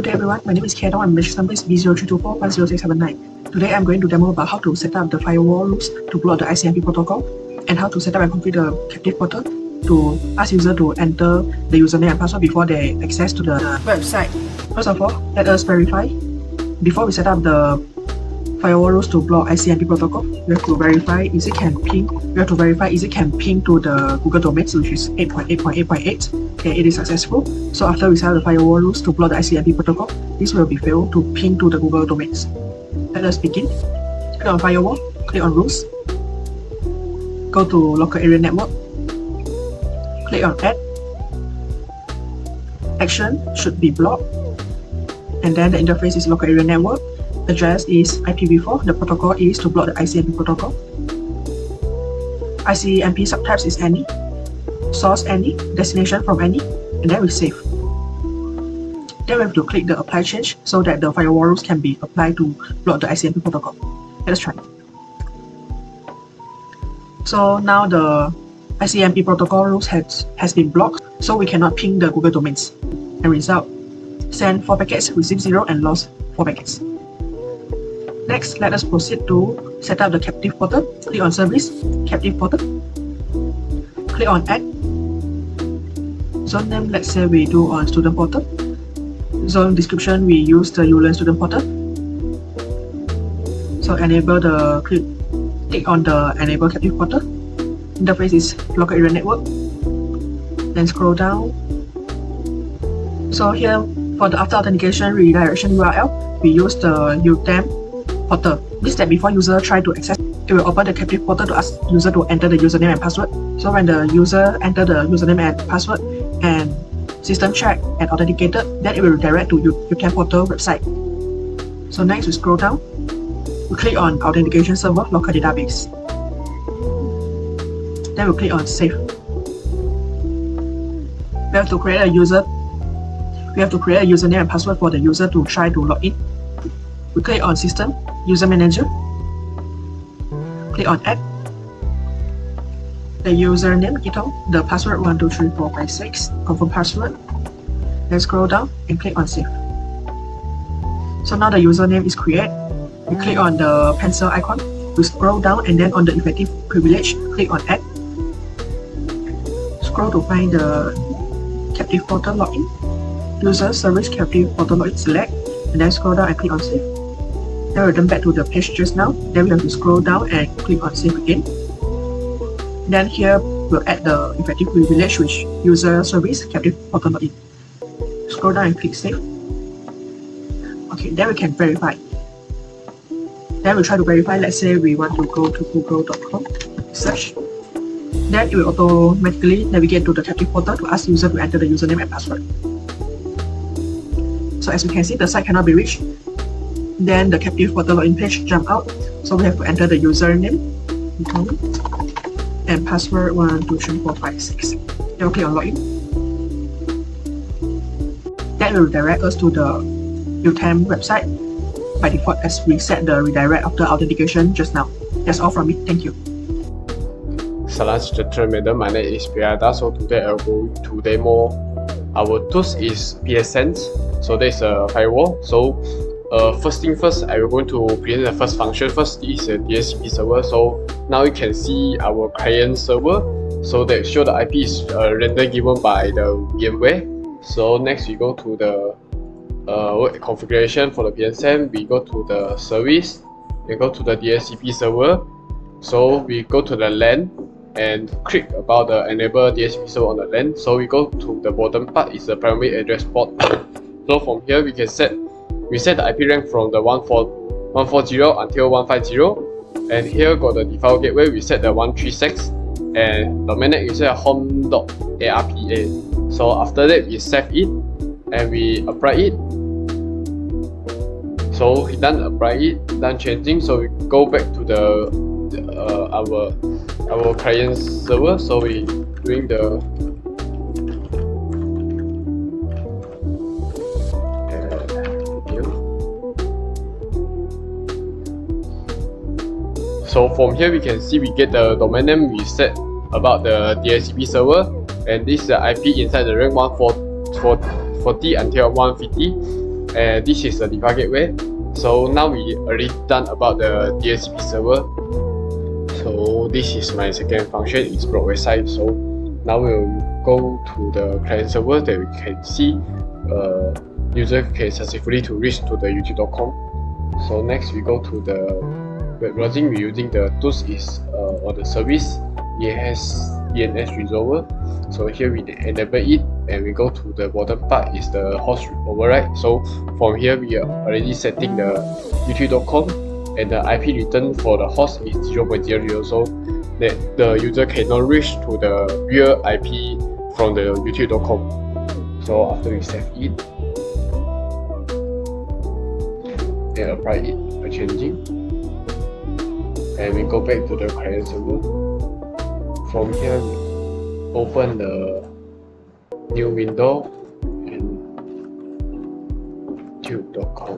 Good day everyone, my name is Keto and my number is B0324100679. Today I'm going to demo about how to set up the firewall rules to block the ICMP protocol and how to set up and configure the captive portal to ask user to enter the username and password before they access to the website. First of all, let us verify. Before we set up the firewall rules to block ICMP protocol, we have to verify is it can ping. We have to verify is it can ping to the Google domains, which is 8.8.8.8. Okay, it is successful. So after we set up the firewall rules to block the ICMP protocol, this will be failed to ping to the Google domains. Let us begin. Click on firewall, click on rules, go to local area network, click on add. Action should be blocked, and then the interface is local area network. Address is IPv4, the protocol is to block the ICMP protocol. ICMP subtypes is any, source any, destination from any, and then we save. Then we have to click the apply change so that the firewall rules can be applied to block the ICMP protocol. Let us try. So now the ICMP protocol rules has been blocked, so we cannot ping the Google domains. And result, send 4 packets, receive 0, and lost 4 packets. Next, let us proceed to set up the captive portal. Click on Service, Captive Portal. Click on Add. Zone name, let's say we do on Student Portal. Zone description, we use the ULearn Student Portal. So enable the click on the Enable Captive Portal. Interface is Local Area Network. Then scroll down. So here, for the after authentication redirection URL, we use the UTM portal. This step before user try to access, it will open the captive portal to ask user to enter the username and password. So when the user enter the username and password and system check and authenticated, then it will redirect to UTM portal website. So next we scroll down, we click on authentication server local database. Then we click on save. We have to create a username and password for the user to try to log in. We click on System, User Manager, click on Add, the username TONG, the password 123456, confirm password, then scroll down and click on Save. So now the username is created. We click on the pencil icon, we scroll down and then on the effective privilege, click on Add. Scroll to find the captive portal login, user service captive portal login, select, and then scroll down and click on Save. Then we'll return back to the page just now. Then we have to scroll down and click on Save again. Then here we'll add the effective privilege, which user service captive portal login. Scroll down and click Save. Okay, then we can verify. Then we'll try to verify. Let's say we want to go to google.com, search. Then it will automatically navigate to the captive portal to ask user to enter the username and password. So as you can see, the site cannot be reached. Then the captive portal login page jump out. So we have to enter the username and password 123456. Then we'll click on login. That will redirect us to the UTM website by default as we set the redirect after authentication just now. That's all from me. Thank you. Salam gentlemen, my name is Piada. So today I'll go to demo our tools is Pfsense. So there's a firewall. So first thing first, I will going to present the first function. First is a DHCP server. So now you can see our client server. So that show the IP is random given by the VMware. So next we go to the configuration for the Pfsense. We go to the service. We go to the DHCP server. So we go to the LAN and click about the enable DHCP server on the LAN. So we go to the bottom part is the primary address port. So from here we can set the IP rank from the 140 until 150, and here got the default gateway. We set the 136 and the mainnet is set home.arpa. So after that we save it and we apply it. So we done apply it, done changing. So we go back to our client server. So we doing the So from here we can see we get the domain name we set about the DHCP server, and this is the IP inside the rank 140 until 150. and this is the device gateway. So now we already done about the DHCP server. So this is my second function, it's broad website. So now we'll go to the client server that we can see user can successfully to reach to the youtube.com. So next we go to the web browsing. We're using the tools is or the service ENS resolver. So here we enable it, and we go to the bottom part is the host override. So from here we are already setting the youtube.com, and the IP return for the host is 0.00, so that the user cannot reach to the real IP from the youtube.com. So after we save it and apply it by changing, and we go back to the client server. From here we open the new window and youtube.com.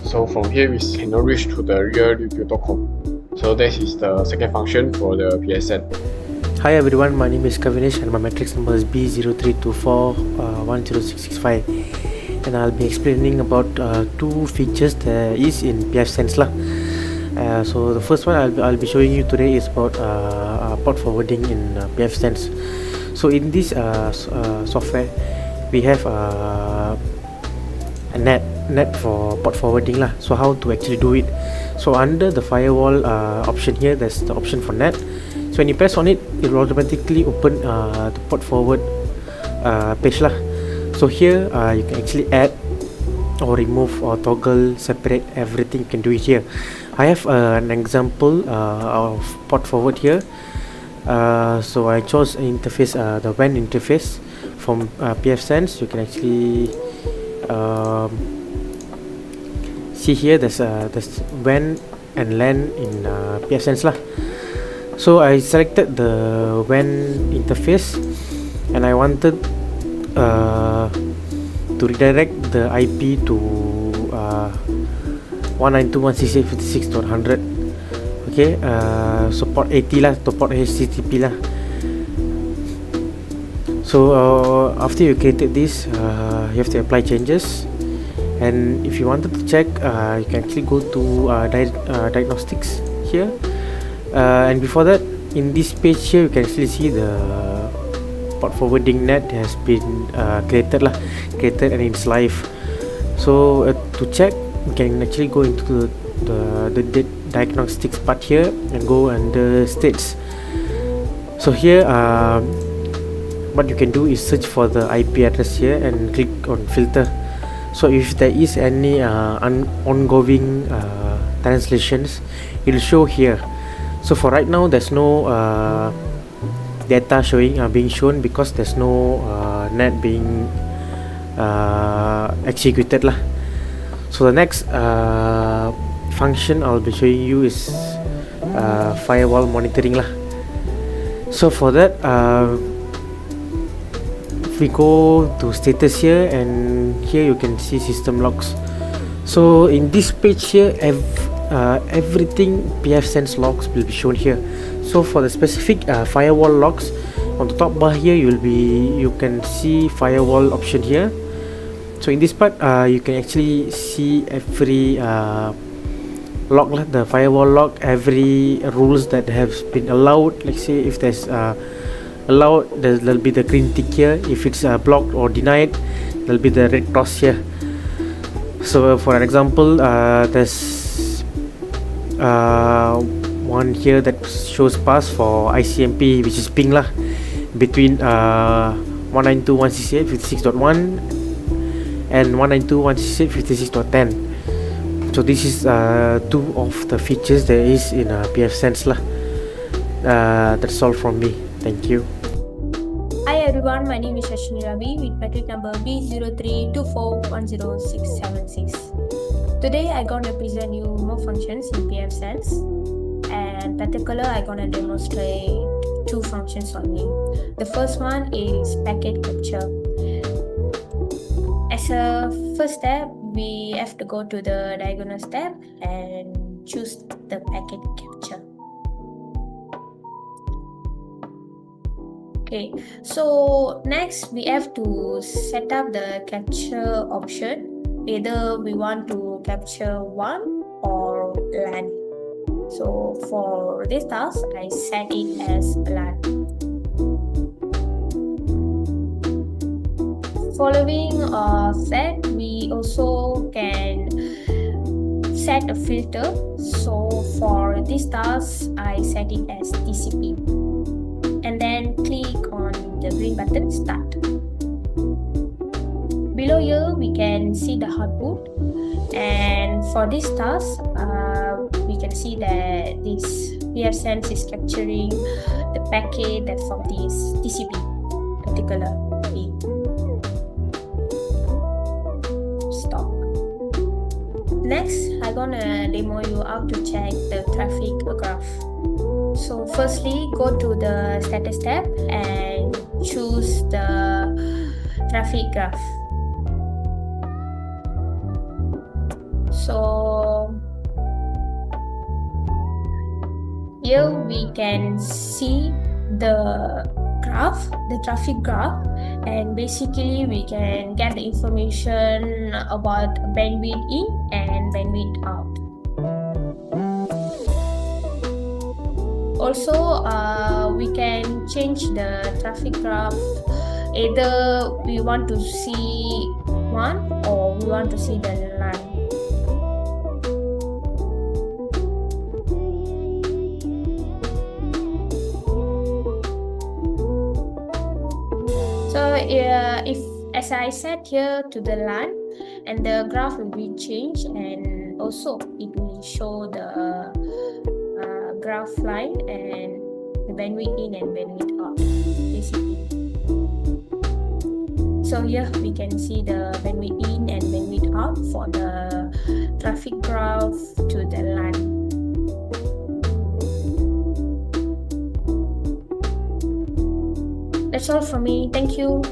So from here we cannot reach to the real youtube.com. So that is the second function for the PSN. Hi everyone, my name is KAVINESH and my matrix number is B0324106665, and I'll be explaining about two features that is in Pfsense lah. So the first one I'll be showing you today is about port forwarding in Pfsense. So in this software we have a net for port forwarding lah. So how to actually do it? So under the firewall option here, there's the option for net. So when you press on it, it will automatically open the port forward page lah. So here you can actually add or remove or toggle, separate everything. You can do it here. I have an example of port forward here. So I chose interface, the WAN interface from Pfsense. You can actually see here there's WAN and LAN in Pfsense lah. So I selected the WAN interface, and I wanted to redirect the IP to 192.168.56.100. Okay, so port 80 lah to port HTTP lah. So after you created this, you have to apply changes. And if you wanted to check, you can actually go to diagnostics here, and before that, in this page here, you can actually see the port forwarding net has been created and it's live. So to check, you can actually go into the diagnostics part here and go under states. So here what you can do is search for the IP address here and click on filter. So if there is any ongoing translations, it will show here. So for right now, there's no data being shown because there's no net being executed lah. So the next function I'll be showing you is firewall monitoring lah. So for that, we go to status here, and here you can see system logs. So in this page here, everything Pfsense logs will be shown here. So for the specific firewall logs, on the top bar here you can see firewall option here. So in this part you can actually see every log lah, the firewall log, every rules that have been allowed. Let's say if there's allowed, there'll be the green tick here. If it's blocked or denied, there'll be the red cross here. So for an example, there's one here that shows pass for ICMP, which is ping lah, between 192.168.56.1 and 192.168.56.10. So this is two of the features there is in Pfsense lah. That's all from me. Thank you. Hi everyone, my name is SHASHWINI RAVI with matric number B0324106676. Today I gonna present you more functions in Pfsense, and particular I gonna demonstrate two functions only. The first one is packet capture. As a first step, we have to go to the diagonal tab and choose the packet capture. Okay, so next we have to set up the capture option. Either we want to capture WAN or LAN. So for this task, I set it as LAN. Following that, we also can set a filter. So for this task, I set it as TCP. And then click on the green button start. Below here we can see the output, and for this task we can see that this Pfsense is capturing the packet that from this TCP particular pin. Stop. Next, I'm gonna demo you how to check the traffic graph. So firstly, go to the status tab and choose the traffic graph. So here we can see the graph, the traffic graph, and basically we can get the information about bandwidth in and bandwidth out. Also, we can change the traffic graph. Either we want to see WAN or we want to see the LAN. So if as I set here to the LAN, and the graph will be changed, and also it will show the graph line and the bandwidth in and bandwidth out basically. So here we can see the bandwidth in and bandwidth out for the traffic graph to the LAN. That's all from me. Thank you.